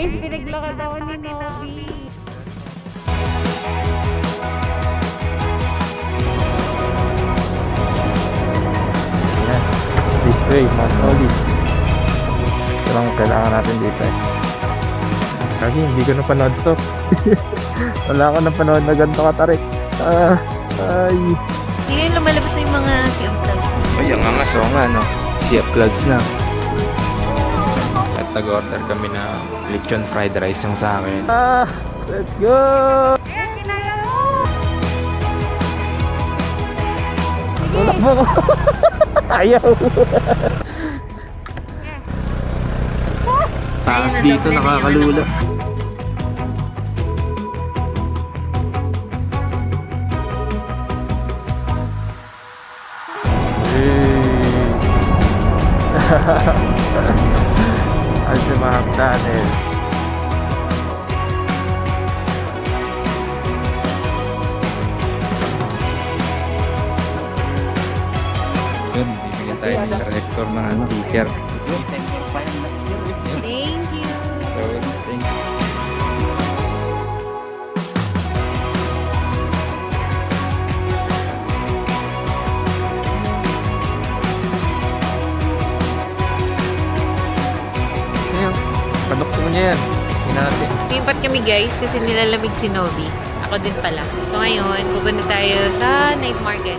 Guys, pinaglakad ako ni Novi. Yan. This way, Mount Olive. Ito lang kailangan natin dito eh. Kasi hindi ko napanood to. Wala ko napanood na ganito katarik. Ay. Hindi ngayon lumalabas na yung mga sea of clouds. Ay, ang angas o nga, no? Sea of clouds na. At nag-order kami na lechon fried rice yung sa akin. Let's go! Tulak mo ko! Ayaw! Taas dito, nakakalula. Al-Samahab Tunnel. Yun, bibigyan tayo ng director ng sticker. Thank you. So, thank you. Ayan, padok mo niya yan. Hinati. Lumipat kami guys kasi nilalamig si Novi. Ako din pala. So ngayon, pupunta tayo sa night market.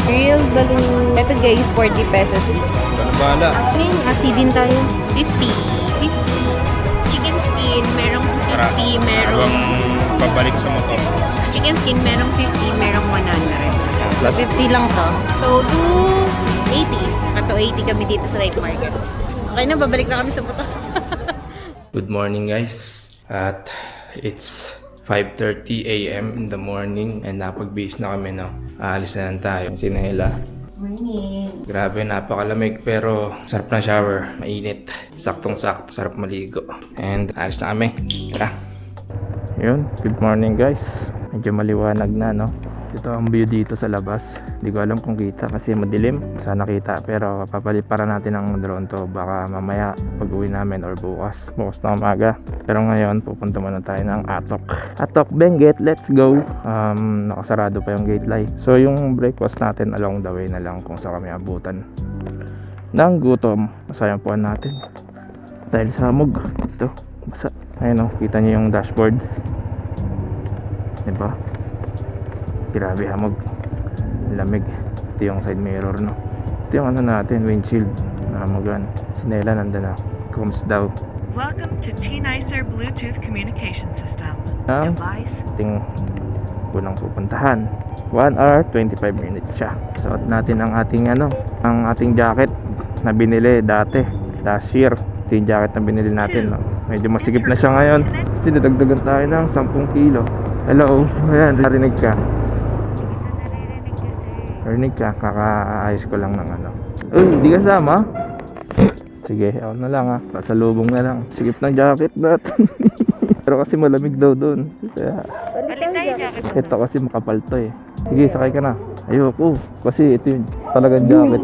Real balloon. Ito guys, 40 pesos isa. Bala. Ngayon, asidin tayo. 50. 50. Chicken skin, merong 50, merong... Pabalik sa motor. Chicken skin, merong 50, merong 100. Plus 50 lang to. So, 280. Kato 80 kami dito sa night market. Okay na, babalik na kami sa motor. Good morning guys. At it's 5:30 AM in the morning and napag-base na kami, no. Aalis na lang tayo. Si Nela. Morning. Grabe, napakalamig pero sarap na shower. Mainit. Saktong-sakto. Sarap maligo. And alis na kami. Tara. Yun. Good morning guys. Medyo maliwanag na, no. Ito ang view dito sa labas. Hindi ko alam kung kita kasi madilim. Sana kita pero papaliparan natin ang drone to. Baka mamaya pag uwi namin or bukas. Bukas na umaga. Pero ngayon pupunta muna tayo ng Atok. Atok Benguet, let's go. Nakasarado pa yung gate light. So yung breakfast natin along the way na lang kung saan kami abutan ng gutom. Masayang puan natin. Dahil sa hamog. Ito. Basa. Ayun o. Kita niyo yung dashboard. Diba? Grabe hamog. Lamig. Ito yung side mirror, no. Ito yung ano natin, windshield. Nahamogan. Si Nela nandun na. Comes daw. Welcome to T-Nicer Bluetooth Communication System. Device. Ating unang pupuntahan. 1 hour 25 minutes siya. Suot natin ang ating ang ating jacket na binili dati last year. Ito yung jacket na binili natin, no. Medyo masigip na siya ngayon kasi nadagdagan tayo ng 10 kilo. Hello, ayan, narinig ka. Narinig ka, kakaayos ko lang ng Uy, hindi kasama? Sige, ako na lang pasalubong na lang. Sigip ng jacket natin. Pero kasi malamig daw doon. Kaya Balik tayo jacket. ito kasi makapal to eh. Sige, sakay ka na. Ayoko, kasi ito yung talagang jacket.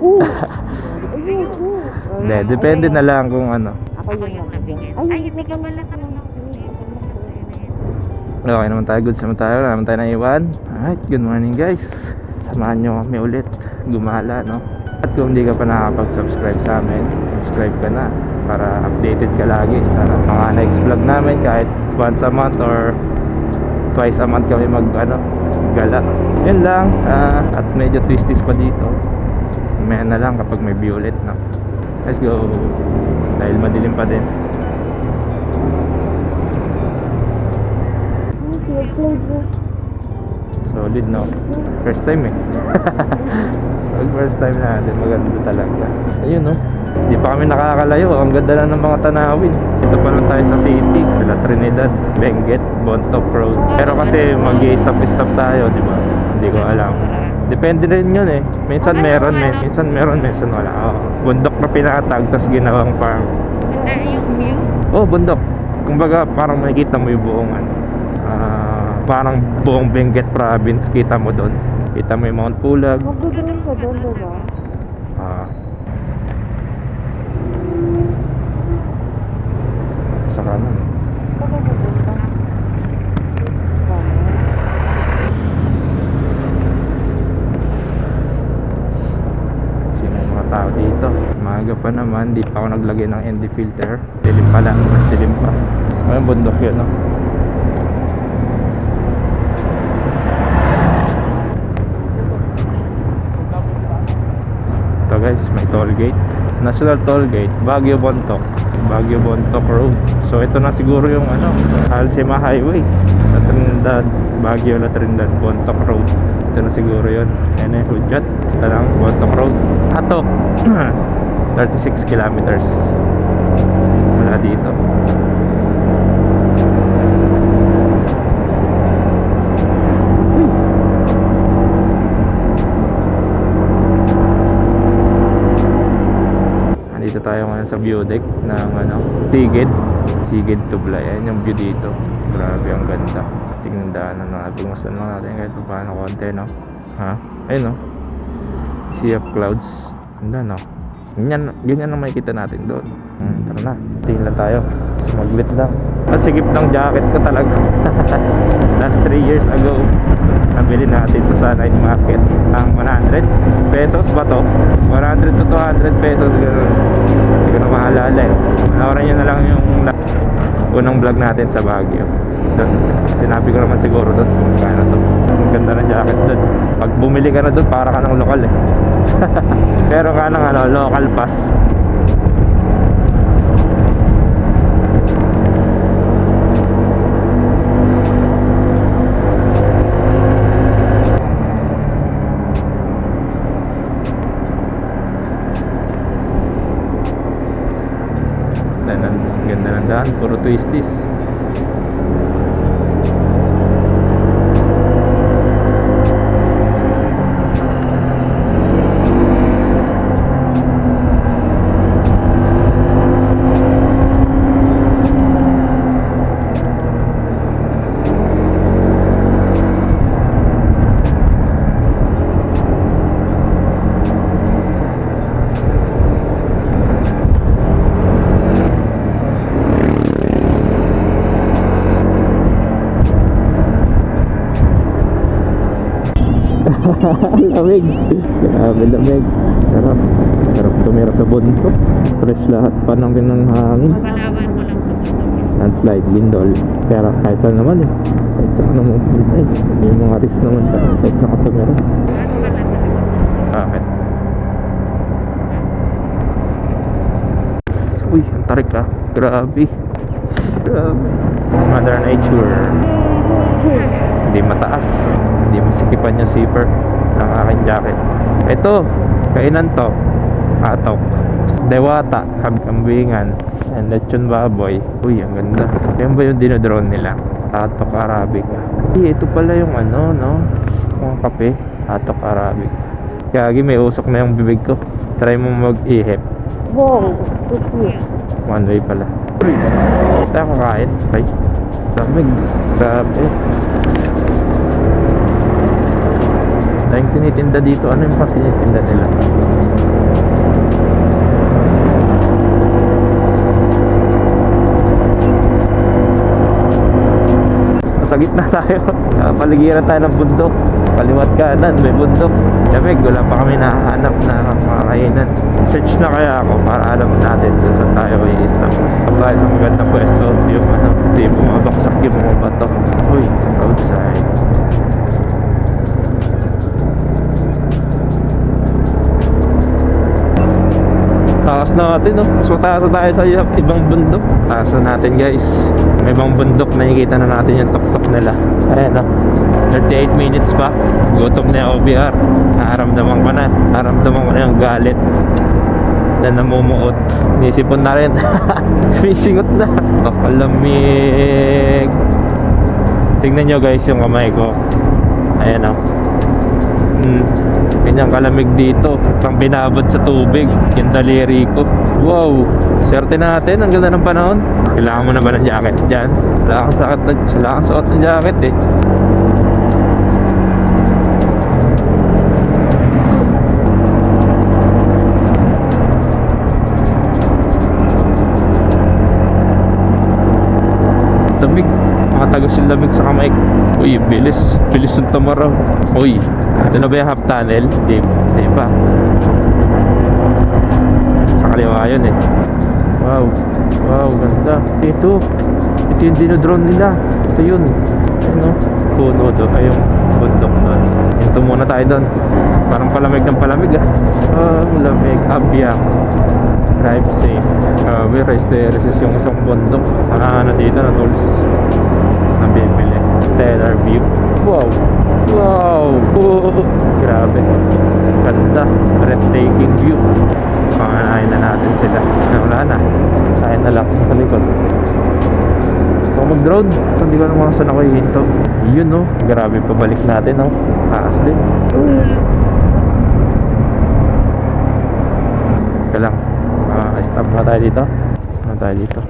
Hindi, depende na lang kung ano. Ako yung nabigyan. Ay, hindi ka pala sa mga Okay naman tayo, goods naman tayo. Wala naman tayo naiwan. Alright, good morning guys. Samahan nyo kami ulit. Gumala, no? At kung hindi ka pa nakakapag-subscribe sa amin, subscribe ka na para updated ka lagi sa mga next vlog namin. Kahit once a month or twice a month kami gala. Yun lang. At medyo twisties pa dito. May na lang kapag may view ulit, no? Let's go. Dahil madilim pa din. Solid, no? First time eh. First time natin, maganda talaga. Ayun, no? Hindi pa kami nakakalayo. Ang ganda na ng mga tanawin. Ito pa lang tayo sa city, La Trinidad, Benguet, Bontoc Road. Pero kasi mag-i-stop tayo, di ba? Hindi ko alam. Depende rin yun eh. Minsan meron, minsan wala. Bundok na pinatag, tapos ginawang farm. Ganda yung view. Oh, bundok. Kumbaga parang makikita mo yung buong Parang buong Benguet province kita mo doon. Kita mo yung Mount Pulag. Magdudulong ka doon, diba? Sa kanan. Sino yung mga tao dito? Maaga pa naman, di pa ako naglagay ng ND filter. Dilim pala, dilim pa. Ayun, bundok yun, no? Ito guys, may toll gate. National toll gate, Baguio Bontoc. Baguio Bontoc Road. So ito na siguro yung Alcima Highway. La Trinidad, Baguio La Trinidad Bontoc Road. Ito na siguro yun. Ayan yung Hudyat. Ito lang, Bontoc Road. Atok 36 kilometers mula dito. Dito tayo ngayon sa view deck ng Sigid Tubla. Ayan yung view dito. Grabe, ang ganda. Tingnan daanan natin. Masdan lang natin kahit paano konti, no? Ha? Ayun, no? Sea of clouds. Ganda, no? Ganyan ang makikita natin doon. Tara na. Tingin lang tayo. Smaglit lang. Masigip ng jacket ko talaga. Last 3 years ago, nabili natin ito sa night market. Ang 100 pesos ba to? 100 to 200 pesos. Ganun. Hindi ko na maalala eh. Panoorin nyo na lang yung unang vlog natin sa Baguio. Doon. Sinabi ko naman siguro doon kung kano to. Ang ganda ng jacket doon. Pag bumili ka na doon, para ka ng lokal eh. Pero ka ng local pass. Ganda ng daan, puro twisties. Lamig. Grabe lamig. Sarap. Sarap tumira sa bundok. Fresh lahat pa ng hangin. Palawan mo lang ito. Landslide, lindol. Pero kahit saan naman eh. Kahit saan naman eh. May mga risk naman tayo. Kahit saan ka tumira. Bakit? Uy, ang tarik ah. Grabe. Grabe. Mother Nature. Hindi mataas. Hindi masikipan yung zipper ng aking jacket. Ito, kainan to. Atok. Dewata, kambingan, and lechon baboy. Uy, ang ganda. Yan ba yung dinodrone nila? Atok Arabica. Ito pala yung no? Yung kape. Atok Arabica. Kaya may usok na yung bibig ko. Try mo mag-ihip. Wow. One way pala. Uy, tayo kakain. Ay, lamig. Grabe. Dahil tinitinda dito. Ano yung tinitinda nila? Sa gitna tayo. Paligiran tayo ng bundok. Kaliwat kanan, may bundok. Lamig, wala pa kami nahanap na makakainan. Search na kaya ako para alam natin kung saan tayo i-stop. Kung tayo sa magandang pwesto, yung hindi bumabaksak yung mga bato. Uy, outside. Taas na natin, no? So taas na tayo sa ibang bundok. Taas na natin, guys. May ibang bundok, nakikita na natin yung tok-tok nila. Ayan, no? 38 minutes pa. Gutom na yung OBR. Naramdaman ko na. Naramdaman ko na yung galit na namumuot. Nisipon na rin. Misingot na. Kalamig. Tingnan nyo, guys, yung kamay ko. Ayan, no? Ganyang kalamig dito. Ang binabad sa tubig. Yung daliri ko. Wow. Swerte natin. Ang ganda ng panahon. Kailangan mo na ba ng jacket dyan? Wala kang suot ng jacket eh. Lamig. Makatagos yung lamig sa kamay. Uy, bilis. Bilis ng tamaraw. Uy, ito na ba yung half tunnel? Di pa. Sa kaliwa yun eh. Wow. Wow, ganda. Ito yung dinodrone nila. Ito yun. Ano? Puno doon. Ay, yung bundok doon. Ito muna tayo doon. Parang palamig ng palamig ah. Lamig. Abiyang. Drive safe. Rest yung isang bundok. Ano dito na tools na bibili. Stellar view. Wow. Grabe. Ganda. Breathtaking view. Panganahin na natin sila. Wala na. Tayo na lang sa likod. Gusto ko mag-drone. Hindi ko naman saan ako hihinto. Yun no. Grabe pabalik natin no. Taas din. Teka lang. Stop na tayo dito.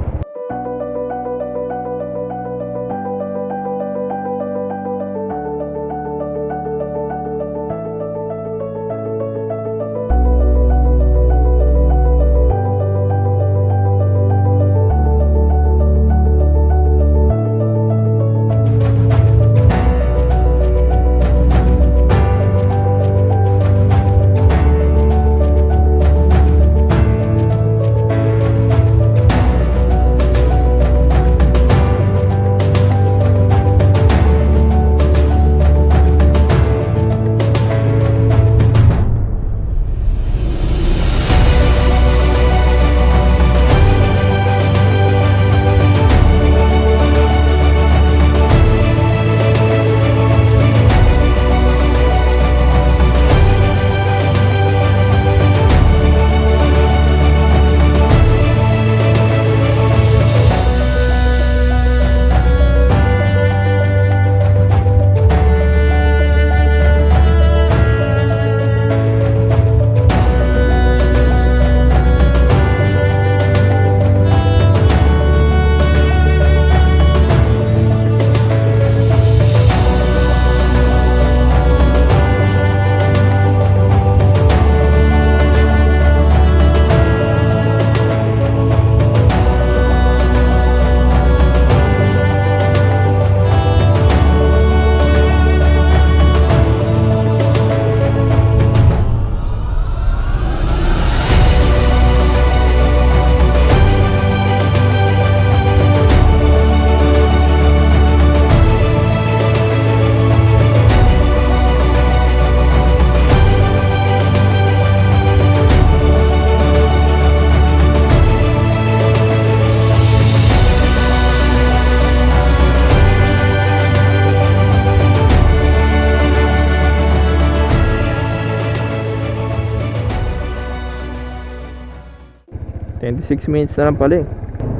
...26 minutes na lang pala eh.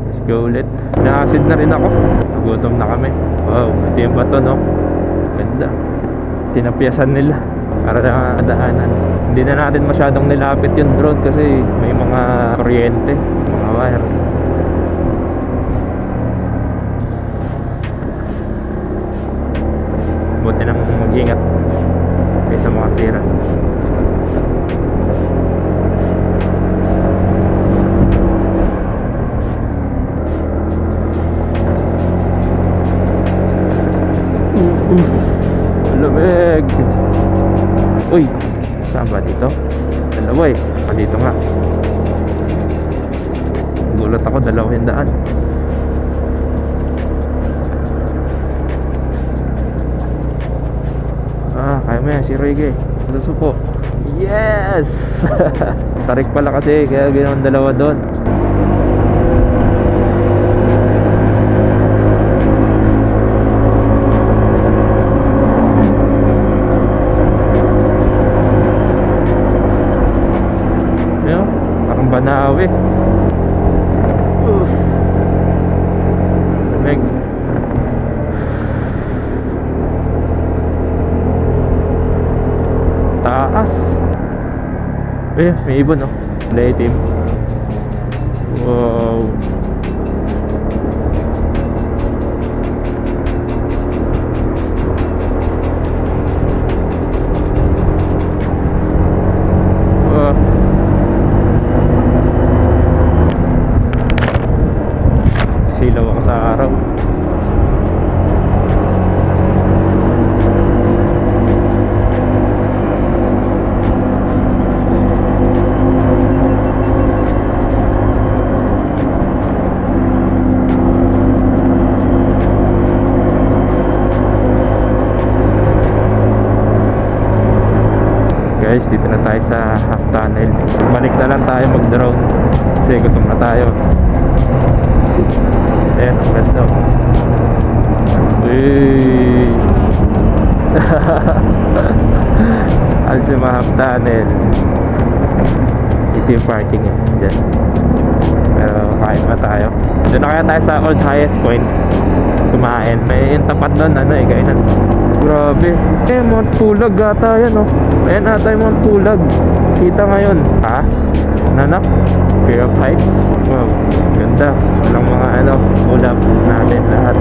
Let's go ulit. Na-acid na rin ako. Nagutom na kami. Wow, ito yung bato no. Ganda. Tinapyasan nila para na daanan. Hindi na natin masyadong nilapit yung drone kasi may mga kuryente, mga wire. Buti nang mag-ingat kaysa mga sira. Lamig. Uy, saan ba dito? Dalawa eh. Dito nga. Gulat ako, dalawa yung daan. Kaya mo yan, si Reggae. Susupo. Yes! Tarik pala kasi, kaya ginawan dalawa doon. Banawi. Lamig. Taas. May ibon oh. Kulay itim. Wow. Guys, dito na tayo sa half tunnel. Balik na lang tayo mag-drone kasi gutom na tayo. Ayan, ang ganda. Uy! Alsima half tunnel. Ito yung parking eh. Diyan. Pero kain pa tayo. Doon na kaya tayo sa old highest point. Kumain. May yung tapat doon, ano eh, kainan. Grabe. Mount Pulag ata yan, oh. Ayan ata yung Mount Pulag. Kita ngayon. Ha? Nanak? Fear of heights? Wow. Ganda. Walang mga ano, ulap natin lahat.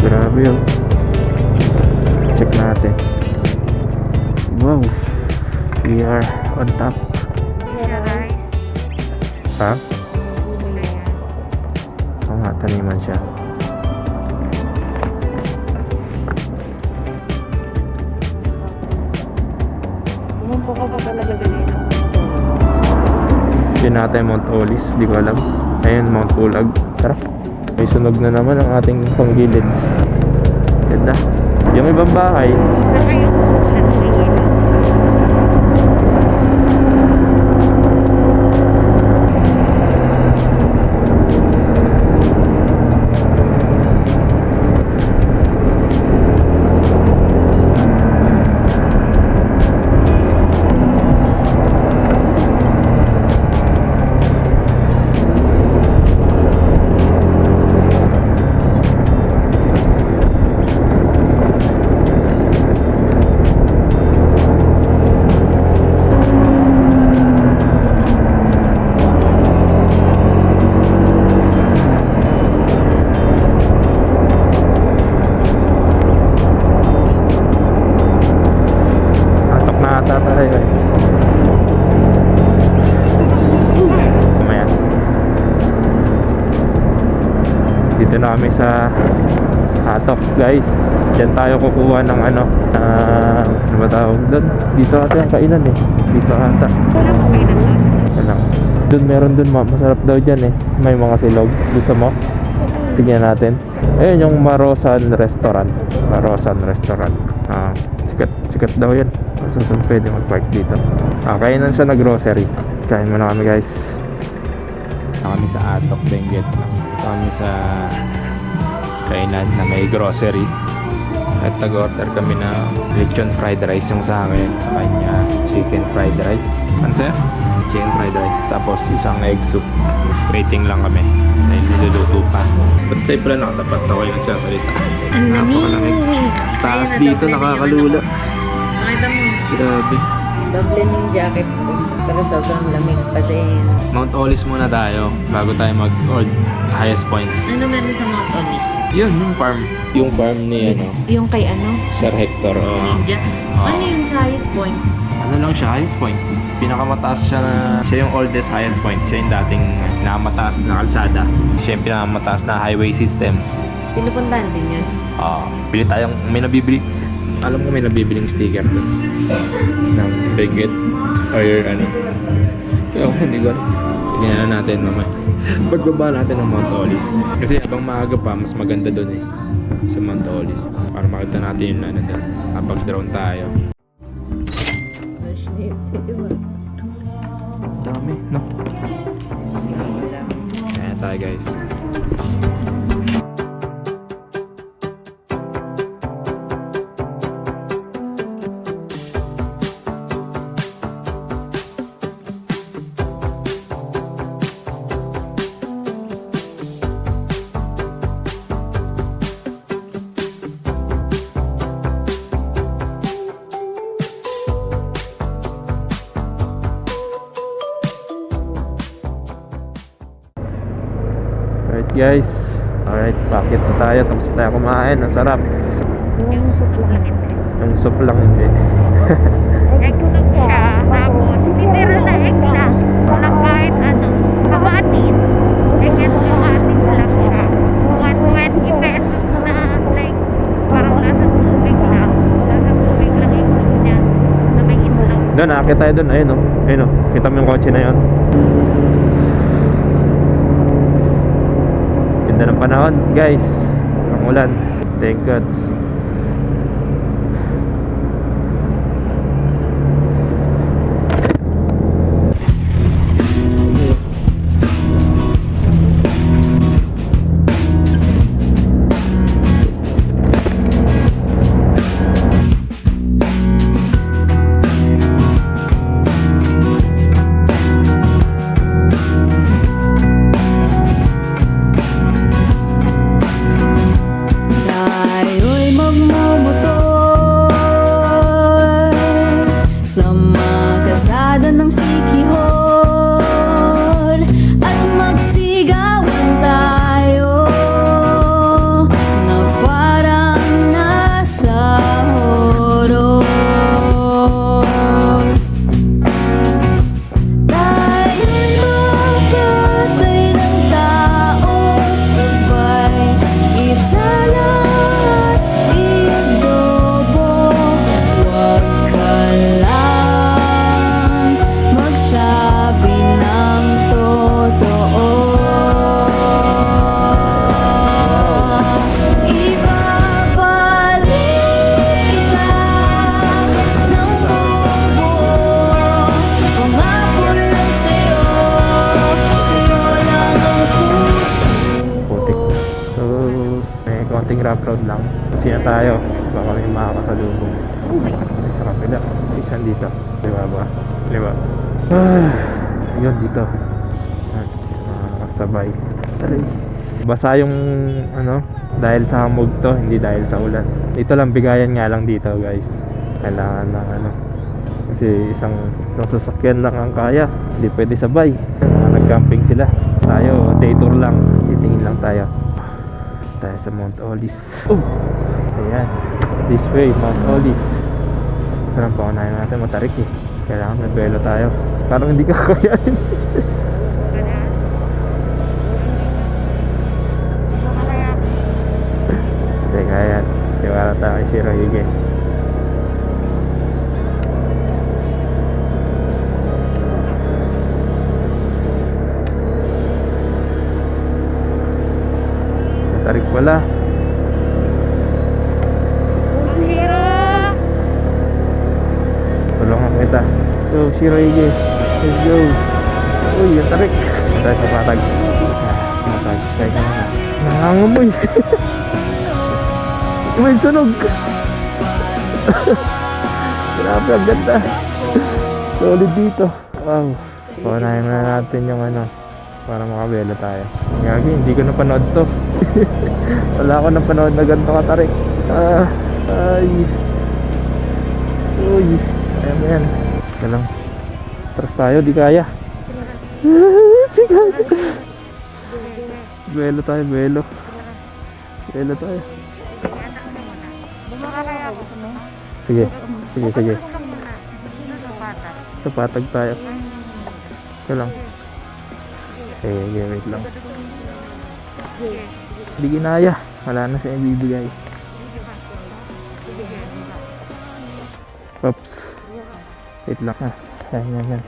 Grabe yun. Check natin. Wow. We are on top. Ha? Oo nga, taniman siya. Umumpo ka pa talaga ganito. Yun natin Mount Olis, di ko alam. Ayun, Mount Pulag. Tara. May sunog na naman ang ating panggilids. Ganda. Yung ibang bahay, Saka yung tulad ng ilaw. antok na ata tayo eh. Mamaya. Dito na kami sa Hatok, guys. Diyan tayo kukuha ng ano ba tawag doon? Dito ata yung kainan eh. Dito ata. Wala mo kayo na Wala. Doon meron doon, masarap daw dyan eh. May mga silog. Gusto mo? Tignan natin. Ayun yung Marosan Restaurant. Marosan Restaurant. Sikat daw yan. So pwede mag-park dito. Kainan siya na grocery. Kain muna kami, guys. Kami sa Atok, Benguet. Kami sa kainan na may grocery. At nag-order kami na lechon fried rice yung sa akin. Sa kanya, chicken fried rice. Ano sir? Chicken fried rice. Tapos isang egg soup. Waiting lang kami. Dahil niluluto pa. Ba't sa'yo pala nakatapat ako yung nagsasalita? Ang Napakalamig. Taas dito, nakakalula. Nakita mo, Grabe. doble na yung jacket ko. Pero sobrang lamig pa din. Mount Olis muna tayo bago tayo mag-old highest point. Ano meron sa Mount Olis? Yun, yung farm. Yung farm ni ano, Yung kay ano? Sir Hector. Ninja? Ano yung sa highest point? Ano lang siya, highest point. Pinakamataas siya na, siya yung oldest highest point. Siya yung dating pinakamataas na kalsada. Siya yung pinakamataas na highway system. Pinupuntahan din yun. Bili tayong, may nabibili. Alam ko may nabibiling sticker doon. Ng Benguet. Or ano. Ewan ko, hindi ko alam. Tingnan na natin mamaya. Pagbaba natin ng Mount Olis. Kasi habang maaga pa, mas maganda doon eh. Sa Mount Olis. Para makita natin yung ano doon. Kapag drone tayo. Dami, no? Kaya tayo, guys. Alright guys. Alright, bakit na tayo? Tapos na tayo kumain. Ang sarap. Yung soup lang. Yung soup lang hindi. Egg soup siya. Tapos, literal na egg lang. Walang kahit ano. Kamatis. Egg and kamatis lang siya. 120 pesos na like parang lasang tubig lang. Lasang tubig lang yung soup niya na may itlog. Doon, nakakita tayo doon. Ayun o. Ayun o. Kita mo yung kotse na yun. Ganda ng panahon guys. Ang ulan. Thank God. Tayo'y magmumotor sa mga kalsada ng Sikihor at magsigawan tayo na parang nasa horror. Tayo'y magkatay ng tao sabay, isa lang iadobo. Huwag ka lang magsabi ng totoo. Ibabalik kita ng buong buo. Pangako yun sa'yo, sa'yo lang ang puso Putik. ko. So, may konting rough road lang. Kasi na tayo. Baka may makakasalubong. Ay, sa kapila. Isan dito. Liwa ba? Liwa. Yun dito. Sabay. Taray. Basa yung ano, dahil sa hamog to, hindi dahil sa ulan. Dito lang, bigayan nga lang dito guys. Kailangan ng ano. Kasi isang sasakyan lang ang kaya. Hindi pwede sabay. Nag-camping sila. Tayo, day tour lang. Titingin lang tayo. Tayo sa Mount Olis. Oh! Ayan. This way, Mount Olis. Parang paunahin natin, matarik eh. Kailangan nagbelo tayo. Parang hindi ka kakayanin. Hindi kaya. Tiwala tayo kay Shiro Hige. Matarik pala. Shiro! Tulungan kita. Go, Shiro Hige. Let's go. Uy, yung tarik. Tayo sa patag. Patag. Tayo ka muna. Nangangamoy. May sunog. Grabe, ang ganda. Solid dito. Wow. Paunahin na natin yung ano, para makabelo tayo. Gagi, hindi ko napanood to. Wala ako napanood na ganito katarik. Ay. Uy. Ayan mo yan. Ika lang. Atras tayo, di kaya. Di kaya. Belo tayo, belo. Belo tayo. Bumakakaya ako. Sige, sige, sige. Sa bata. Sa patag tayo. Ito lang. Sige, wait lang. Hindi ginaya. Wala na siya ibibigay. Oops. Wait lang ha. Yan.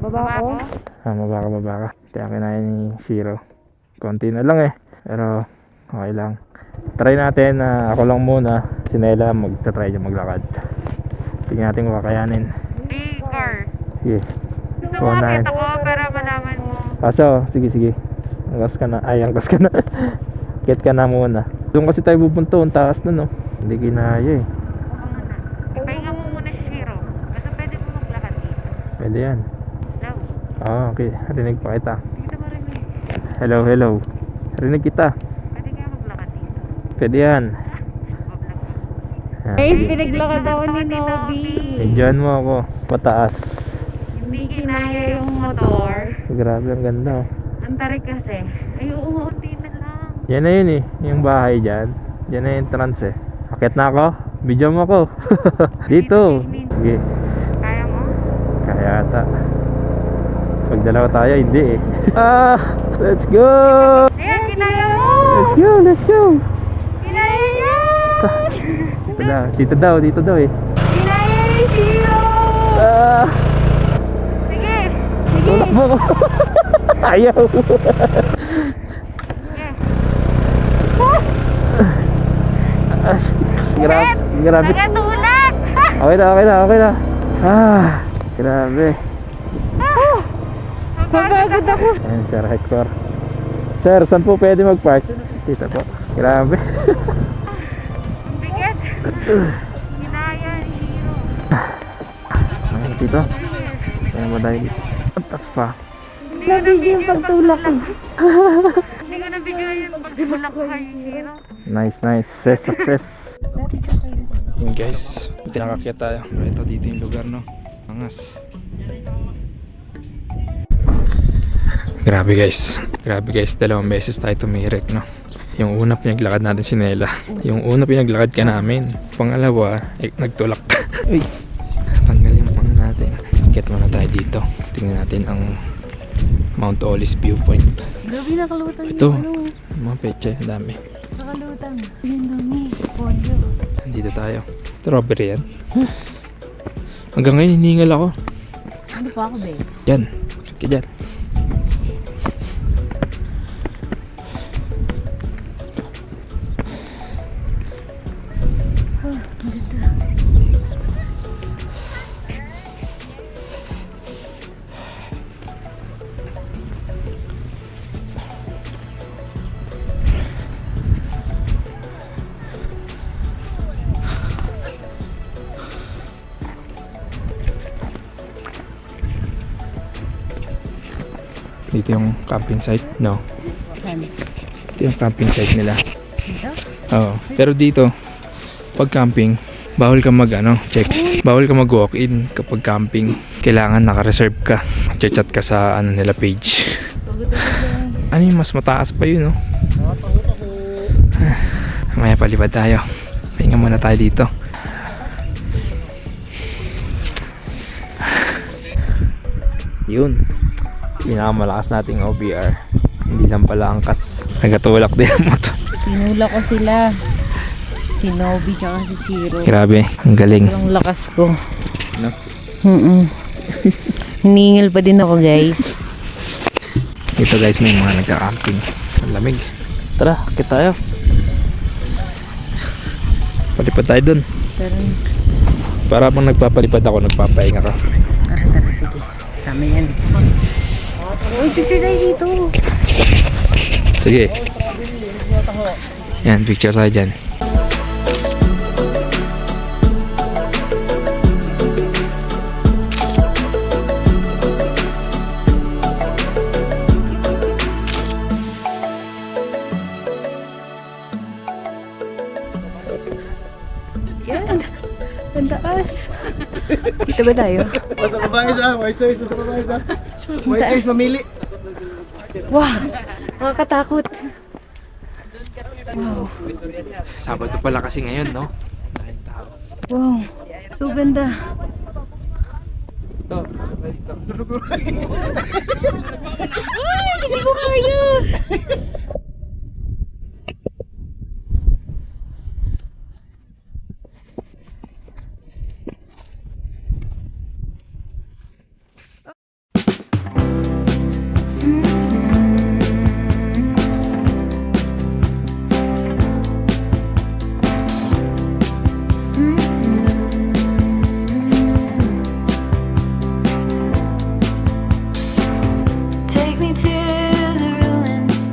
Baba ko? Mabaka. Kaya kinain ni Shiro. Konti na lang eh. Pero okay lang. Try natin na ako lang muna. Si Nela magta-try niya maglakad. Tingnan natin kung kakayanin. Hindi, car. Sige. Gusto mo akit ako para malaman mo. Sige. Angkas ka na. Angkas ka na. Akit ka na muna. Doon kasi tayo pupunta. Ang taas na no. Hindi kinaya eh. Ipahinga mo muna si Shiro. Basta pwede mo maglakad dito. Pwede yan. Hello? Okay. Rinig pa kita. Dito mo rin eh. Hello. Rinig kita. Pwede kaya maglakad dito. Pwede yan. Guys, Sige. pinaglakad ako ni Nobi. Medyan mo ako. Pataas. Hindi kinaya yung motor. Grabe, ang ganda oh. Ang tarik kasi. Ay, uuunti na lang. Yan na yun eh. Yung bahay dyan. Yan na yung entrance eh. Akit na ako. Video mo ako. Dito. Sige. Kaya mo? Kaya ata. Pag dalawa tayo, hindi eh. Let's go! Ayan, kinaya mo! Let's go! Kinaya niya! Dito daw eh. Kinaya ni Shiro! Ah! Sige! Tulak mo ko. Ayaw. Grabe. Nagatulak! Okay na. Grabe. Mapagod ako. Ayan, Sir Hector. Sir, saan po pwede mag-park? Dito po. Grabe. Bigat. Hinaya ni Hiro. Ayan, dito. Ayan mo dahil. Ang tas pa. Hindi ko nabigyan yung pagtulak ko. Hindi ko nabigyan yung pagtulak ko kay Hiro. Nice. Success. Yun guys, tinakakyat tayo. Ito dito yung lugar, no? Angas. Grabe guys, dalawang beses tayo tumirik, no? Yung una pinaglakad natin si Nela. Yung una pinaglakad ka namin. Pangalawa, nagtulak. Uy, tanggal yung pang natin. Get muna tayo dito. Tingnan natin ang Mount Olis viewpoint. Gabi nakalutang Ito, mga peche, ang dami. Nakalutang. Yung dami. Ponyo. Nandito tayo. Strawberry yan. Hanggang ngayon hiningal ako. Ano pa ako, babe? Yan. Kaya dyan. Dito yung camping site? No. Ito yung camping site nila. Oo. Pero dito, pag camping, bawal ka check. Bawal ka mag-walk-in kapag camping. Kailangan naka-reserve ka. Chat ka sa nila page. Ano yung mas mataas pa yun, no? Mamaya palipad tayo. Pahinga muna tayo dito. Yun. Pinakamalakas nating OBR. Hindi lang pala angkas. Nagatulak din ang motor. Tinulak ko sila. Si Nobi tsaka si Shiro. Grabe, ang galing. Ang lakas ko. No? Hiningil pa din ako, guys. Ito guys, may mga nagka-camping. Ang lamig. Tara, akit tayo. Palipad tayo dun. Pero, Para bang nagpapalipad ako, nagpapahinga ka. tara, sige. Tama yan. Uy, picture tayo dito. Sige. Yan, picture tayo dyan. Yan. Ang taas. Dito ba tayo? Basta babae sa white choice, basta babae sa white choice mamili. Wow. Nakakatakot. Wow. Sabado pala kasi ngayon, no? Dahil tao. Wow. So ganda. Ito. Ay, hindi ko kaya. Take me to the ruins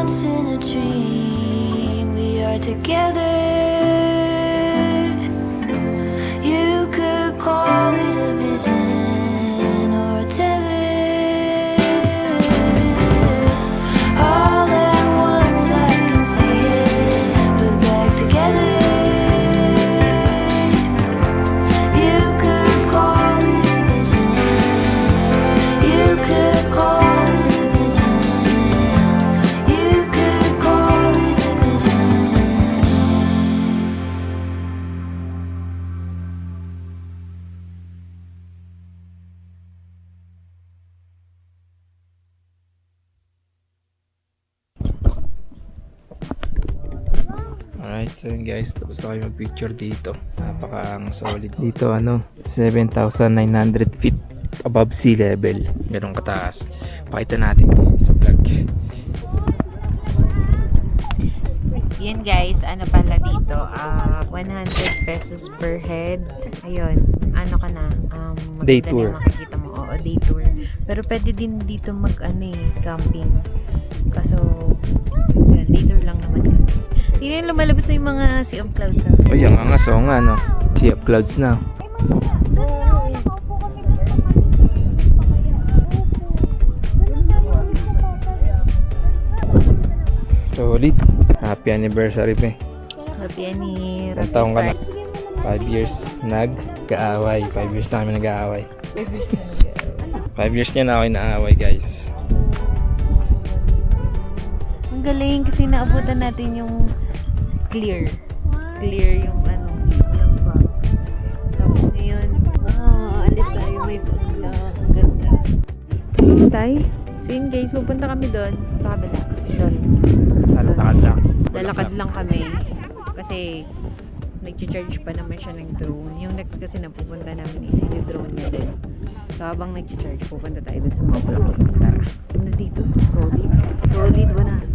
once in a dream we are together. You could call it a vision or a tether. All at once I can see it. We're back together. You could call it a vision. You could call it a vision. You could call it a vision. Alright, so yun guys, tapos na kayo mag-picture dito. Napaka solid dito, ano, 7,900 feet above sea level. Ganun kataas. Pakita natin sa vlog. Yan guys, ano pala dito, 100 pesos per head. Ayun, ano ka na, Day maganda tour. na makikita mo. Oo, day tour. Pero pwede din dito camping. Kaso, yan, day tour lang naman kami. Hindi na lumalabas na yung mga sea of clouds. O yan nga, so nga, no? Sea of clouds na. Solid. Happy anniversary, pe. Happy anniversary. Ilang taong ka na? 5 years nag-kaaway. 5 years na kami nag-aaway. 5 years niya na ako inaaway, guys. Ang galing kasi naabutan natin yung clear. Clear yung yung fog. Tapos ngayon, alis tayo, may fog na. Ang ganda. Tay? So yun guys, pupunta kami doon sa kabila. Doon. Lalakad lang. Lalakad lang kami. Kasi nag-charge pa naman siya ng drone. Yung next kasi na pupunta namin is yung drone niya din. So habang nag-charge, pupunta tayo doon sa mga bulak. Tara. Ano dito? Solid. Solid 100.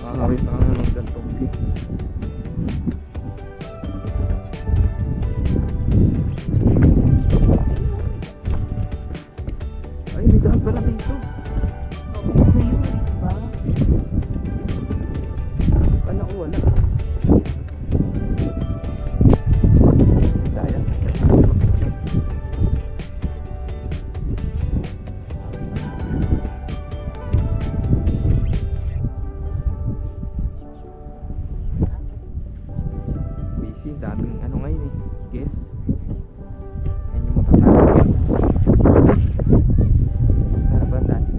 Makakawit na kami ng gantong view. Ay, may daan pala dito. Sa iyo, ba? Kala ko wala. Sayang. Busy, daming ngayon eh. Guess. Ayun yung motor natin, guys. Harapan natin.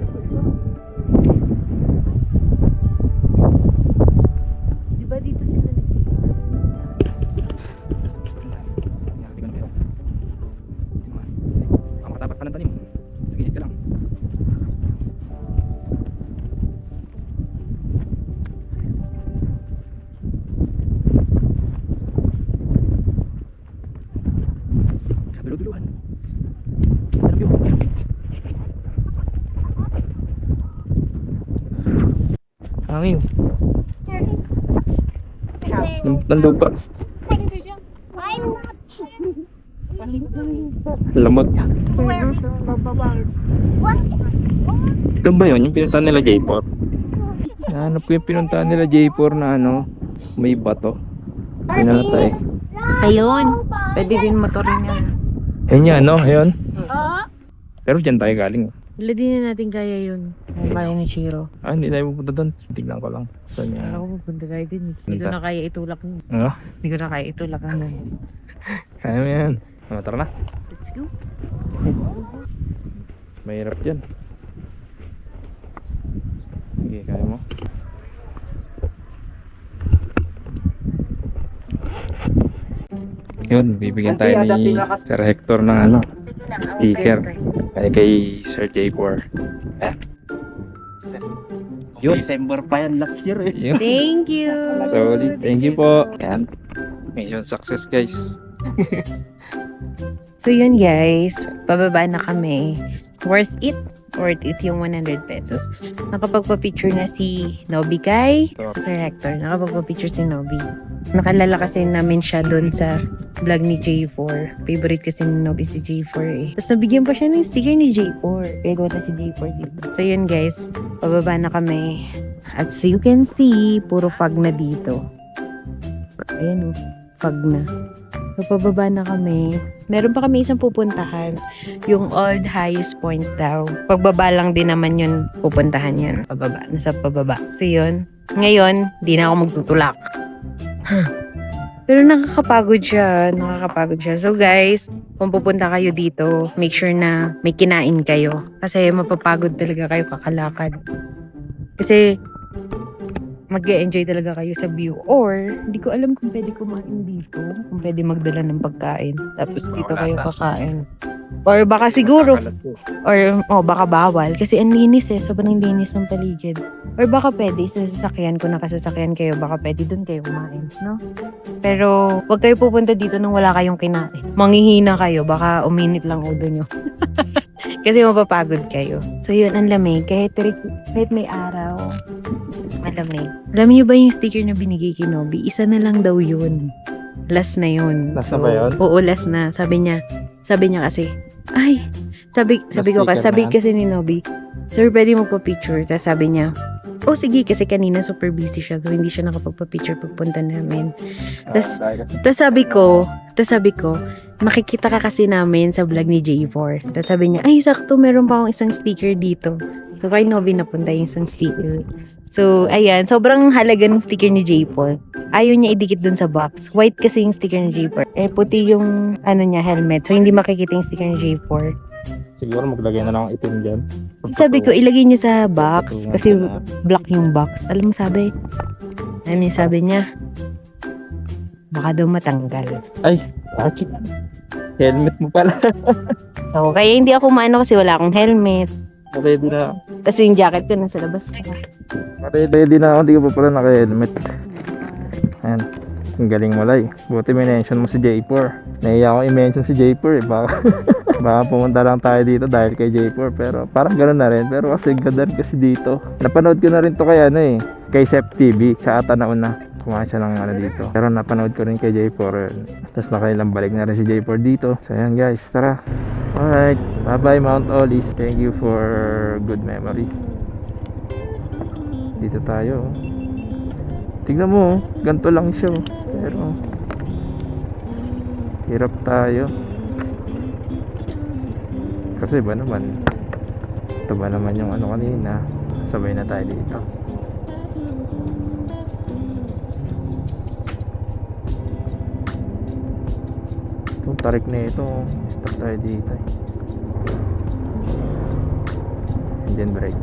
Di ba dito sila Ang matapat pa ng tanim. Sa gilid ka lang. Kadulog-duluhan. Ganda ng view. Hangin. Nandun pa. Lamag. Ito ba yun? Yung pinuntahan nila J4? Hanap ko yung pinuntahan nila J4 na may bato. Pinala tayo. Ayun. Pwede din motorin yan. Ayun yan, no? Ayun. Pero dyan tayo galing. Wala din na natin kaya yun. Sige. kaya ni Shiro. Ah, hindi tayo pupunta doon. Tignan ko lang. Saan yan? Ako pupunta tayo din. Hindi ko Punta. na kaya itulak mo. Ano? Hindi ko na kaya itulak ano. Kaya mo yan. Tara na. Let's go. Mahirap dyan. Sige, kaya mo. Yun, bibigyan tayo ni Sir Hector ng ano, sticker. Kay Sir J4. Yun. December pa yan last year eh. Yun. Thank you. Solid. Thank you po. Yan. Mission success, guys. So yun guys, pababa na kami. Worth it. Worth it yung 100 pesos. Nakapagpa-picture na si Nobby kay Sir Hector. Nakapagpa-picture si Nobby. Nakalala kasi namin siya doon sa vlog ni J4. Favorite kasi ni Nobby si J4 eh. Tapos nabigyan pa siya ng sticker ni J4. Kaya gawa na si J4 dito. So yun guys, pababa na kami. At so you can see, puro fog na dito. Ayan o, fog na. So, pababa na kami. Meron pa kami isang pupuntahan. Yung Old Highest Point daw. Pagbaba lang din naman yun, pupuntahan yun. Pababa, nasa pababa. So, yun. Ngayon, di na ako magtutulak. Pero nakakapagod siya. Nakakapagod siya. So, guys, kung pupunta kayo dito, make sure na may kinain kayo. Kasi mapapagod talaga kayo kakalakad. Kasi, mag-enjoy talaga kayo sa view. Or, hindi ko alam kung pwede kumain dito. Kung pwede magdala ng pagkain. Tapos dito kayo kakain. Or baka siguro, or baka bawal. Kasi ang linis eh. Sobrang linis ng paligid. Or baka pwede, sa sasakyan, kung nakasasakyan kayo, baka pwede dun kayo kumain. No? Pero, wag kayo pupunta dito nung wala kayong kinain. Manghihina kayo. Baka uminit lang ulo nyo. Kasi mapapagod kayo. So yun, ang lamig. Kahit may araw, malamig. Alam niyo ba yung sticker na binigay kay Nobby? Isa na lang daw yun. Last na yun. Last na ba yun? Oo, last na. Sabi niya kasi, ay, sabi ko kasi, sabi kasi ni Nobby, sir, pwede magpa-picture. Tapos sabi niya, oh sige, kasi kanina super busy siya. So, hindi siya nakapagpa-picture pagpunta namin. Tapos sabi ko, makikita ka kasi namin sa vlog ni J4. Tapos sabi niya, ay, sakto, meron pa akong isang sticker dito. So, kay Nobby napunta yung isang sticker. So, ayan, sobrang halaga ng sticker ni J4. Ayaw niya idikit dun sa box. White kasi yung sticker ni J4. Eh, puti yung, helmet. So, hindi makikita yung sticker ni J4. Siguro maglagay na lang ang itim dyan. Sabi ko, ilagay niya sa box. Kasi black yung box. Alam mo sabi niya? Baka daw matanggal. Ay, bakit? Helmet mo pala. So, kaya hindi ako maano kasi wala akong helmet. Ready na. Kasi yung jacket ko nasa labas ko. Ready na ako. Hindi ko pa pala naka-helmet. Ayan. Ang galing mo, Lai. Buti mention mo si J4. Nahiya ako i-mention si J4 eh. Baka pumunta lang tayo dito dahil kay J4. Pero parang gano'n na rin. Pero kasi ganda rin kasi dito. Napanood ko na rin to kay kay Sep TV. Sa ata nauna. Kumain siya ng dito. Pero napanood ko rin kay J4. Tapos nakailang balik na rin si J4 dito. So ayan guys, tara. Alright. Bye bye Mount Olis. Thank you for good memory. Dito tayo. Tignan mo, ganito lang siya. Pero hirap tayo. Kasi ba naman, ito ba naman yung kanina. Sabay na tayo dito. Itong tarik na ito, stop tayo dito. Engine brake.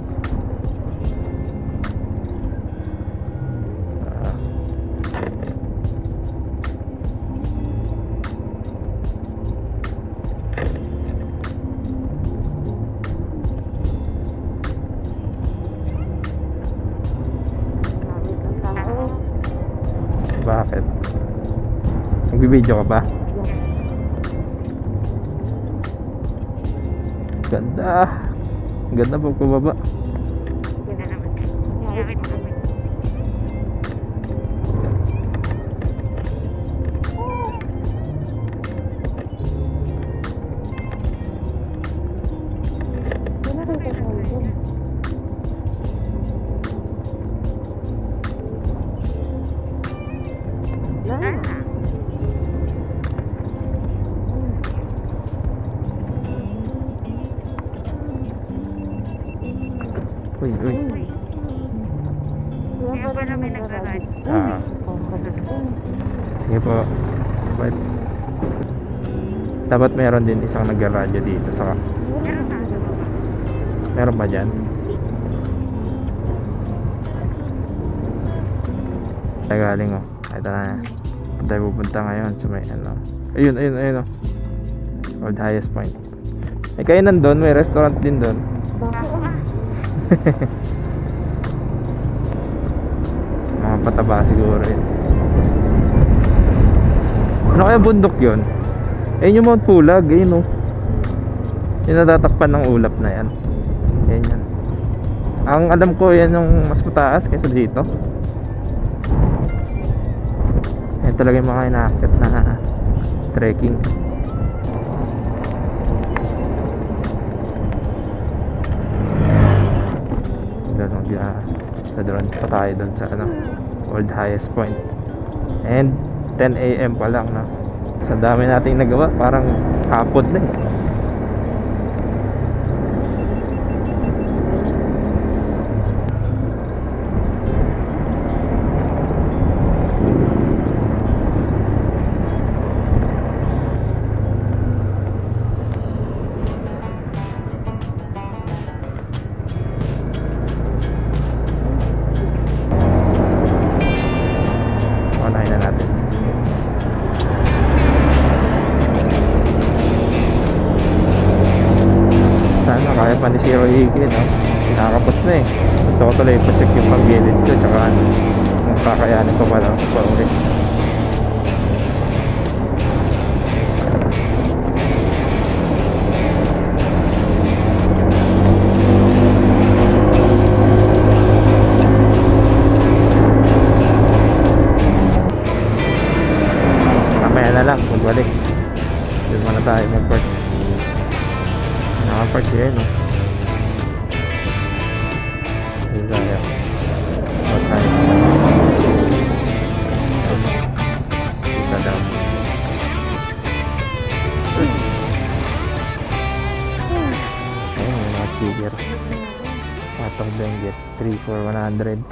Bakit? Nagbibideo ka ba? Ganda. Ganda pagkababa. Yun na naman. Gamit mo naman. Uy, Uy, uy. Kaya pala may nagrarad. Sige po. But, dapat meron din isang nagradyo dito sa Meron na sa baba. meron ba dyan? Ay galing oh. Ito na. Tayo pupunta ngayon sa may ano. Ayun oh. Old Highest Point. May kainan doon, may restaurant din doon. Mga pataba siguro yun. Ano kaya bundok yun? Ayun yung Mount Pulag, ayun oh. Yung natatakpan ng ulap na yan. Yan yan. Ang alam ko yan yung mas mataas kaysa dito. Yan talaga yung mga inaakyat na trekking. Sa drone pa tayo dun sa ano, Old Highest Point. And 10 AM pa lang na. Sa dami nating nagawa, parang hapon na eh. Unahin na natin. Sana kaya pa ni Zero Higit, no? Nakakapos na eh. Gusto ko tuloy pa-check yung pag-gilid ko, tsaka ano, kung kakayanin ko pala pa ulit. Mamaya na lang, magbalik. Doon muna tayo mag-park. Nakapark yun, no? Doon tayo. Doon tayo. Dito daw. Ayun, may mga sticker. Patong Benguet 3 for 100.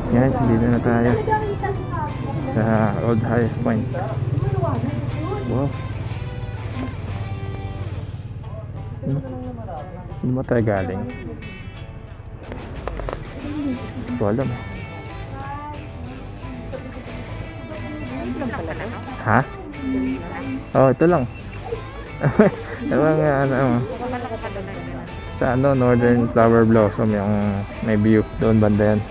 Guys, dito na tayo sa Old Highest Point. Wow. Ano ba tayo galing? Hindi ko alam. Ha? Oh, ito lang. Ewan nga ano. Sa ano, Northern Flower Blossom yung may view. Doon banda yan.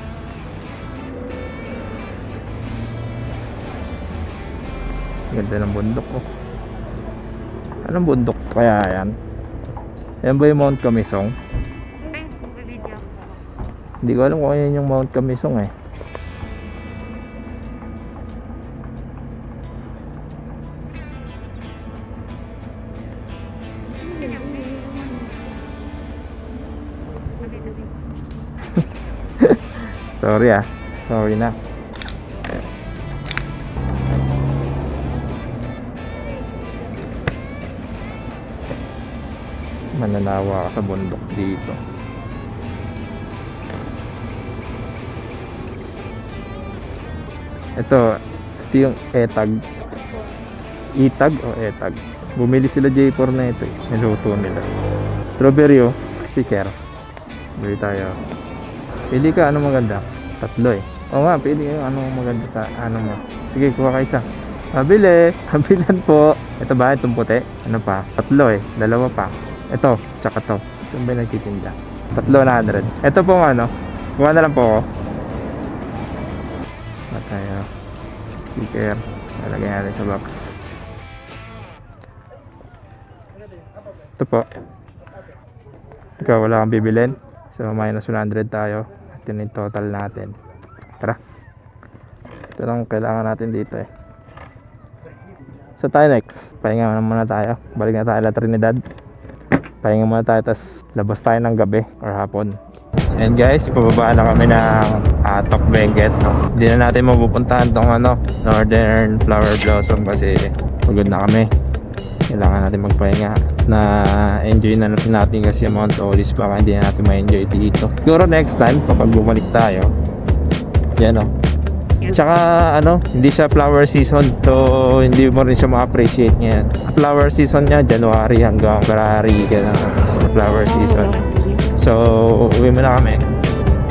Ganda ng bundok ko. Anong bundok kaya yan? Yan ba yung Mount Camisong? Video. Hindi ko alam kung yan yung Mount Camisong eh. Sorry ah. Sorry na. Mananawa ka sa bundok dito. Ito yung etag. Itag o etag. Bumili sila J4 na ito eh. Niluto nila. Strawberry oh. Sticker. Bili tayo. Pili ka, ano maganda? Tatlo eh. Oo nga, pili yung ano maganda sa ano mo. Sige, kuha ka isa. Mabili. Mabilan po. Ito ba? Itong puti? Ano pa? Tatlo eh. Dalawa pa. Ito, tsaka to. Saan ba nagtitinda? 300. Ito pong ano. Kuha na lang po ako. Tayo. Sticker. Lalagay natin sa box. Ito po. Ikaw, wala kang bibilin. So, minus 100 tayo. Ito na yung total natin. Tara. Ito lang kailangan natin dito eh. So, tayo next. Pahinga muna tayo. Balik na tayo La Trinidad. Pahinga muna tayo, tapos labas tayo ng gabi or hapon. And guys, pababa na kami ng Atok Benguet, no? Hindi na natin mapupuntahan tong ano, Northern Flower Blossom kasi pagod na kami. kailangan natin magpahinga na enjoy na natin kasi Mount Olis, baka hindi na natin ma-enjoy dito. Siguro next time kapag bumalik tayo, yan o. Tsaka ano, hindi siya flower season, so hindi mo rin siya ma-appreciate ngayon. Flower season niya January hanggang February, ganun flower season. So uwi muna kami.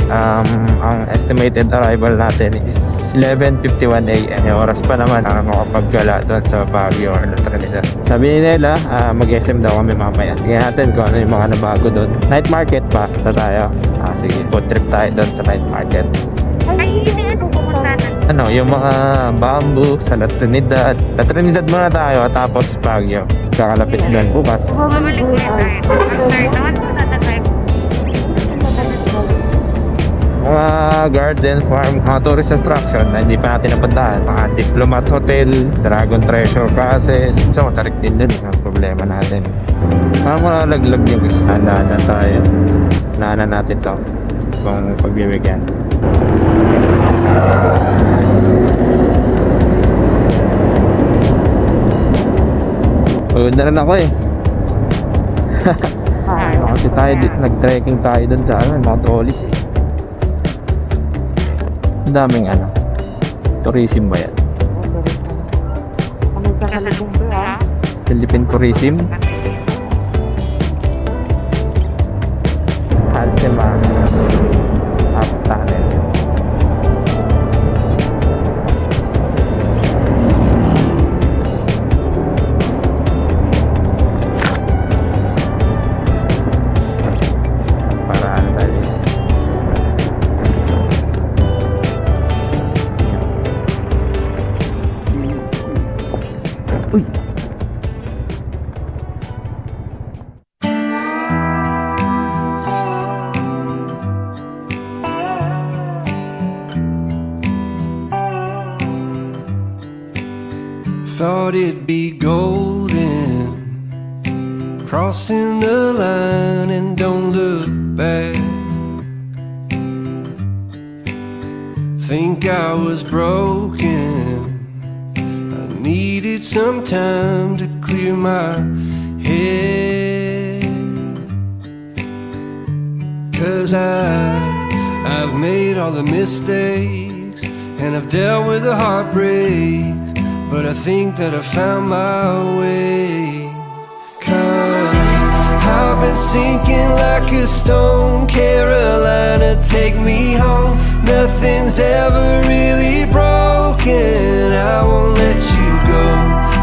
Ang estimated arrival natin is 11:51 AM. May oras pa naman makapaggala doon sa Baguio or Trinidad. Sabi ni Nela, mag-SM daw kami mamaya. Tingnan natin kung ano yung mga nabago doon. Night market pa, ito tayo. Sige, food trip tayo doon sa night market. Ay, hindi ano pumunta na. Ano, yung mga bamboo sa La Trinidad. La Trinidad muna tayo, tapos Baguio. Kakalapit doon bukas. Bumalik ulit tayo. After nun, punta tayo. Mga garden, farm, mga tourist attraction na hindi pa natin napuntahan. Mga Diplomat Hotel, Dragon Treasure Castle. So, matarik din din ang problema natin. Mga laglag yung isa. Nana tayo. Nana natin to kung pagbibigyan. Pagod na rin ako eh. Kasi tayo, nag-trekking tayo dun sa Mount Olis eh. Ang daming tourism ba yan? Philippine Tourism? Alcema Half Tunnel. Paraan tayo. Uy! Thought it'd be golden, crossing the line and don't look back. Think I was broken, I needed some time to clear my head. 'Cause I've made all the mistakes and I've dealt with the heartbreaks, but I think that I found my way. 'Cause I've been sinking like a stone. Carolina, take me home. Nothing's ever really broken. I won't let you go.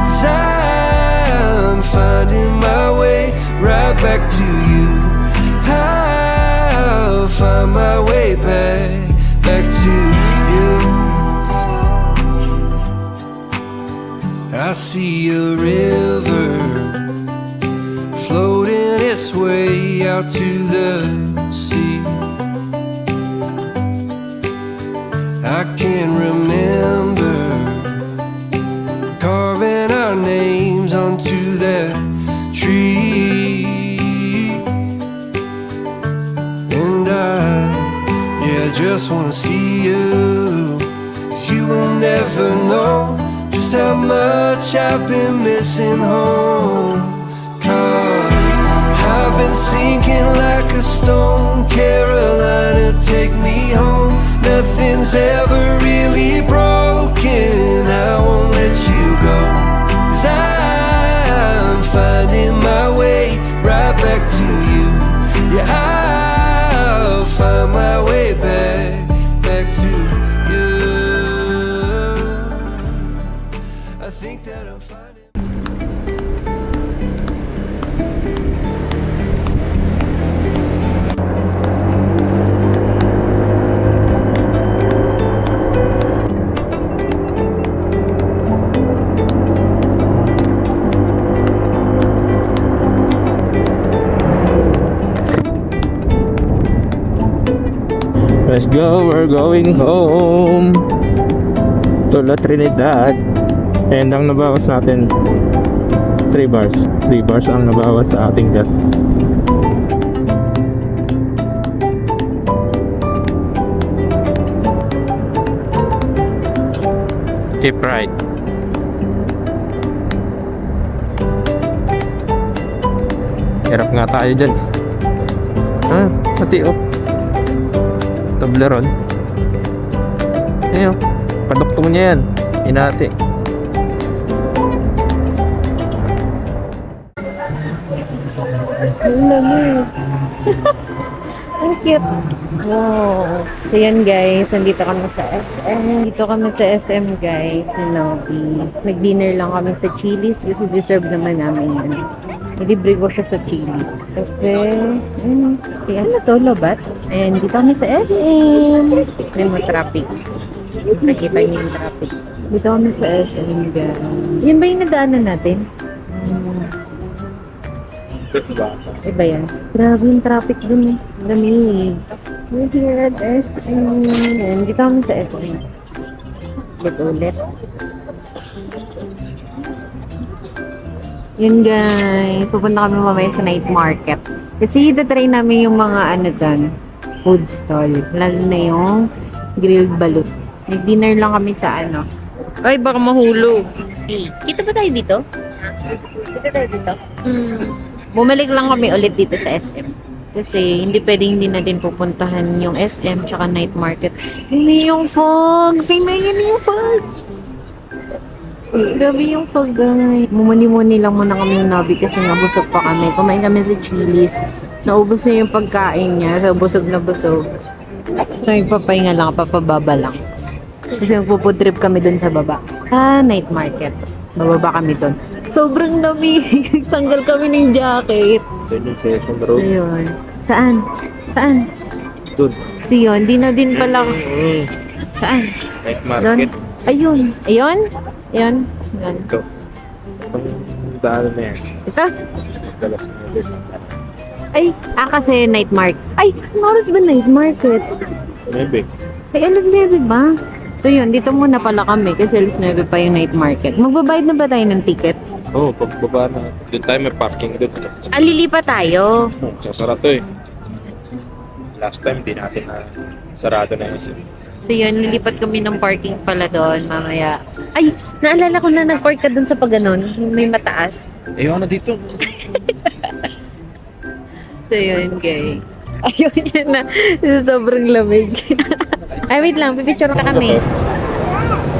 'Cause I'm finding my way right back to you. I'll find my way back to you. I see a river floating its way out to the sea. I can remember carving our names onto that tree. And I just wanna see you, 'cause you will never know just how much I've been missing home. 'Cause I've been sinking like a stone. Carolina, take me home. Nothing's ever really broken. I won't let you go. 'Cause I'm finding my way right back to you. Yeah, I'll find my way back to you. I think that I'm finding. Let's go, we're going home to La Trinidad. And ang nabawas natin 3 bars. 3 bars ang nabawas sa ating gas. Keep right. Hirap nga tayo dyan. Pati oh. Toblerone. Ayun. Paduktong niya yan. Hinati. Ang cute. Wow. So yan guys, nandito kami sa SM. Nandito kami sa SM guys, ni Nobi. Nag-dinner lang kami sa Chili's kasi deserve naman namin yan. Nilibre ko siya sa Chili's. Kasi, ano to, lobat? Ayan, dito kami sa SM. May mga traffic. Nakita niyo yung traffic. Dito kami sa SM guys. Yan ba yung nadaanan natin? Iba yan. Grabe yung traffic dun eh. Lamig. We're here at SM. Ayan, dito kami sa SM. Ulit. Yun guys. Pupunta kami mamaya sa night market. Kasi itatry namin yung mga ano dun, food stall. Lalo na yung grilled balut. Nag-dinner lang kami sa ano. Ay, baka mahulog. Hey, kita ba tayo dito? Kita tayo dito? Bumalik lang kami ulit dito sa SM. Kasi hindi pwedeng hindi natin pupuntahan yung SM tsaka night market. Tingnan yung fog! Tingnan yun yung fog! Grabe yung fog, guys. Mumuni-muni lang muna kami yung Nobi kasi nga busog pa kami. Kumain kami sa Chili's. Naubos na yung pagkain niya. So, busog na busog. So, ipapahinga lang, papababa lang. Kasi magpo-food trip kami dun sa baba. Night market. Bababa kami dun. Sobrang lamig. Tanggal kami ng jacket. Doon yung session road. Ayun. Saan? Saan? Doon. Kasi yun, di na din pala. Saan? Night Doon? market. Ayun. Ayun? Ayun. Ayun. Ito. Itong daan na yan. Ito? Dalas na yun. Ay, kasi night market. Ay, ano oras ba night market? Maybe. Ay, alas 9 ba? So yun, dito muna pala kami kasi alas 9 pa yung night market. Magbabayad na ba tayo ng ticket? Oo, pagbaba na. Doon tayo may parking doon. Lilipa tayo. Sasara to eh. Last time, di natin na sarado na yun. So yun, lilipat kami ng parking pala doon mamaya. Ay, naalala ko na nag-park ka doon sa pagganon. May mataas. Ayoko na dito. So yun, guys. Ayun yan na. Sobrang lamig. Ay, wait lang. Pipicture ka kami.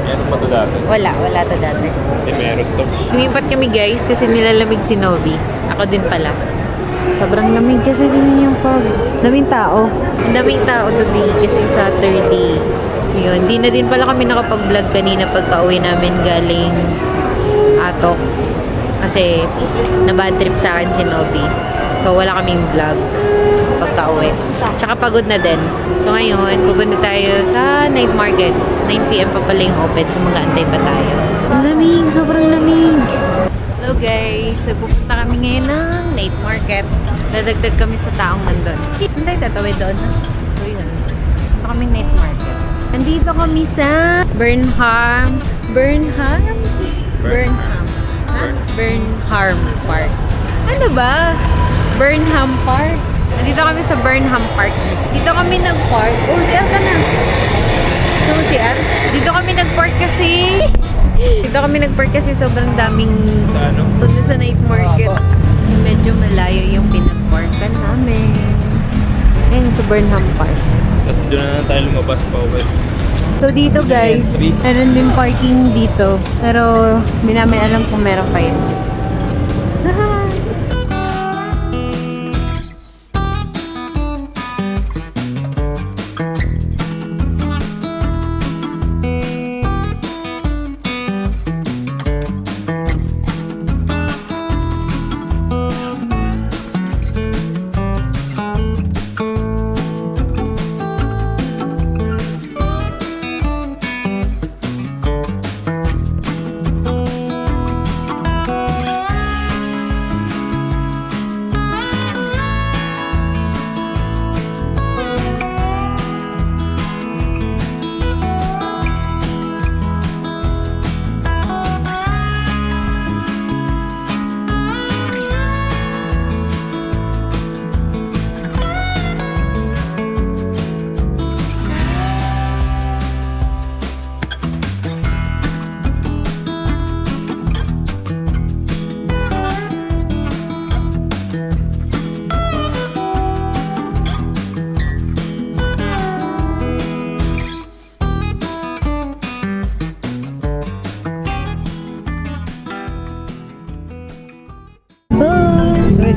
Meron pa to dati. Wala to dati. Meron to. Lumipat kami guys kasi nilalamig si Nobi. Ako din pala. Sobrang lamig kasi din yung fog. Daming tao. Ang daming tao today kasi Saturday. So yun, di na din pala kami nakapag-vlog kanina pagka-uwi namin galing Atok. Kasi na-bad trip sa akin si Nobi. So wala kaming vlog pagka-uwi. Tsaka pagod na din. So ngayon, pupunta tayo sa night market. 9 PM pa pala yung open. So mag-aantay pa tayo. Ang lamig! Sobrang lamig! Hello guys! So pupunta kami ngayon ng night market. Dadagdag kami sa taong nandun. Hindi, tatawid doon. So yun. Punta kami night market. Nandito kami sa Burnham Park. Ano ba? Burnham Park. Nandito kami sa Burnham Park. Dito kami nag-park. Oh, CR ka na. So, CR? Dito kami nag-park kasi. Dito kami nag-park kasi sobrang daming Sa ano? punta sa night market. Kasi medyo malayo yung pinag-parkan namin. Ayun, sa Burnham Park. Tapos doon na tayo lumabas pa uwi. So dito guys, meron din parking dito. Pero hindi namin alam kung meron pa yun.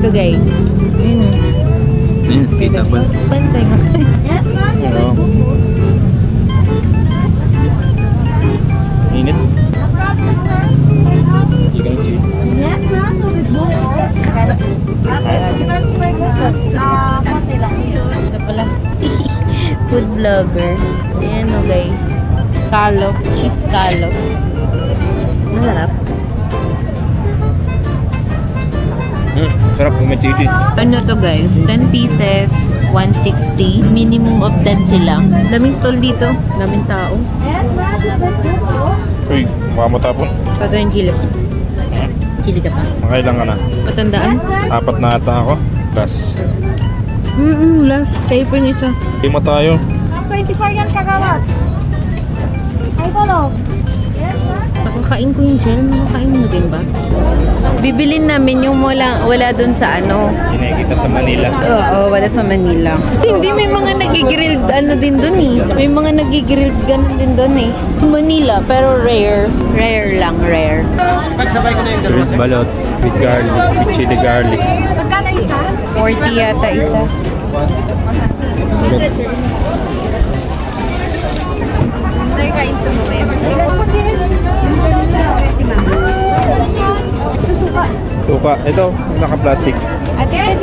Ito guys. Yun. Ayun, kita ba? Pantay ka. Oo. Init. Hindi ka chill. Ito pala. Food vlogger. Ayan o guys. Scallop. Cheese scallop. Masarap. Sarap kung may chili. Ano to guys? 10 pieces, 160. Minimum of 10 sila. Daming stall dito. Daming tao. Uy, mukha mo tapon. Pato yung chili. Chili ka pa? Makailang ka na. Patandaan? 4 na ata ako. Plus, Last. Kayo po yung isa. 5 tayo. 24 yan kagawad. Ay, follow. Nakakain ko yung shell. Nakakain mo din ba? Bibilin namin yung wala dun sa ano. Sinekita sa Manila. Oo, wala sa Manila. Hindi, may mga nagigrill ano din dun eh. May mga nagigrill ganun din dun eh. Manila, pero rare. Rare lang, rare. With balot, with garlic, with chili garlic. 40 yata isa. Kain sa Suka. Ito, naka-plastic. Ate,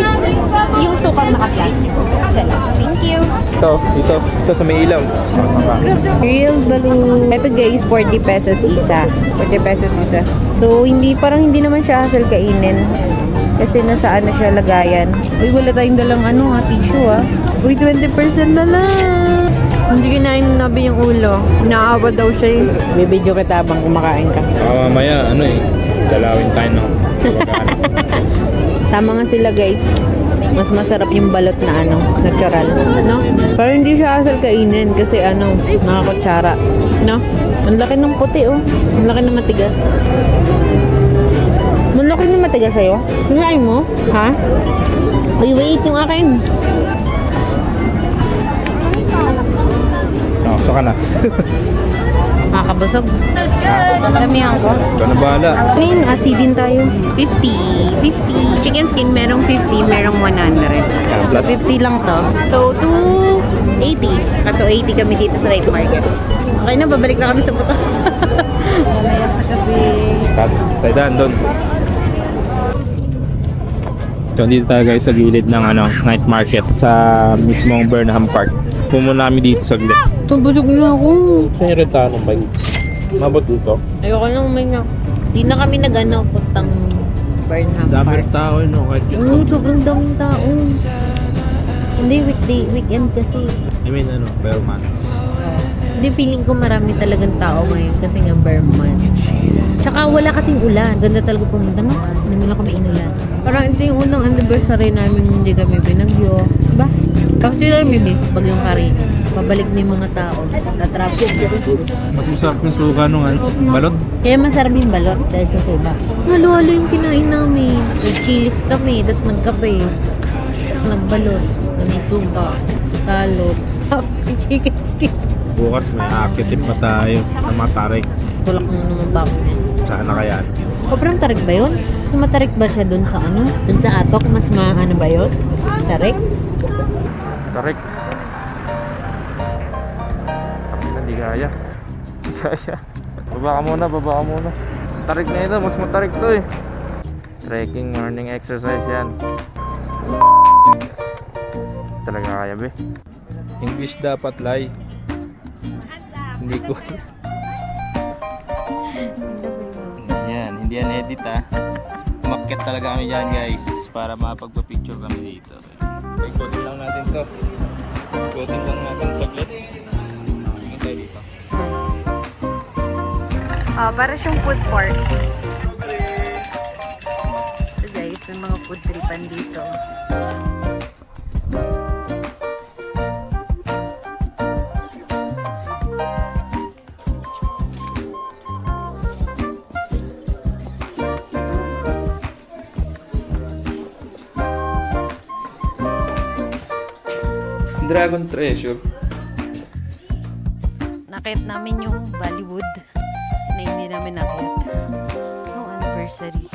yung sukang naka-plastic. Thank you. Ito sa may ilaw. Saka. Real balloon. Ito guys, 40 pesos isa. 40 pesos isa. So, parang hindi naman siya hassle kainin. Kasi nasaan na siya lagayan. Uy, wala tayong dalang tissue Uy, 20% na lang. Hindi kinain ng Nabi yung ulo. Naawa daw siya eh. Bibidyo kita habang kumakain ka. Mamaya, dalawin tayo ng Tama nga sila guys. Mas masarap yung balot na natural. No? Pero hindi siya hassle kainin kasi nakakutsara. No? Ang laki ng puti Ang laki ng matigas. Ang laki ng matigas sa'yo. Kinain mo? Ha? Uy, wait yung akin. Saka na. Makakabusog. Damihan ko. Ikaw na bahala. Ngayon, asidin tayo. 50. 50. Chicken skin, merong 50, merong 100. So, 50 lang to. So, 280. Kato 80 kami dito sa night market. Okay na, babalik na kami sa buto. Mamaya sa gabi. Tayo daan doon. So, dito tayo guys sa gilid ng night market sa mismong Burnham Park. Pumunta namin dito sa gilid. Pabusog na ako. Saan yung renta ng bike? Mabot dito? Ayoko lang may Di na kami puntang Burnham Daming Park. tao, kahit yun. Sobrang daming tao. Hindi, weekend kasi. I mean, bare months. Hindi, feeling ko marami talagang tao ngayon kasi nga bare months. Tsaka wala kasing ulan. Ganda talaga pumunta. Hindi mo lang kami inulan. Parang ito yung unang anniversary namin hindi kami binagyo. Diba? Kasi namin bagyong Karina. Pabalik na yung mga tao. Tatrapos. Mas masarap yung suka nung balot. Kaya masarap yung balot dahil sa suba. Halo-halo yung kinain namin. Nag-chilies kami, tapos nagkape. Tapos nagbalot. Na may suba, scallops, sauce, chicken skin. Bukas may akitin pa tayo na matarik. Tulak mo naman ba ako yan? Sana kaya. Sobrang tarik ba yun? Mas matarik ba siya dun sa Dun sa atok? Mas ba yun? Tarik? Tarik. Hindi kaya. Kaya. Baba ka muna. Tarik na ito. Mas matarik to eh. Trekking morning exercise yan. Talaga kaya be. English dapat lie. Hindi ko. Yan. Hindi yan edit Umakyat talaga kami dyan guys. Para makapagpa-picture kami dito. Ikutin lang natin to. Ikutin lang natin saglit. Hintay dito. Para siyang food court. So guys, may mga food tripan dito. Dragon Treasure. Nakit namin yung Bollywood na hindi namin nakit. No anniversary.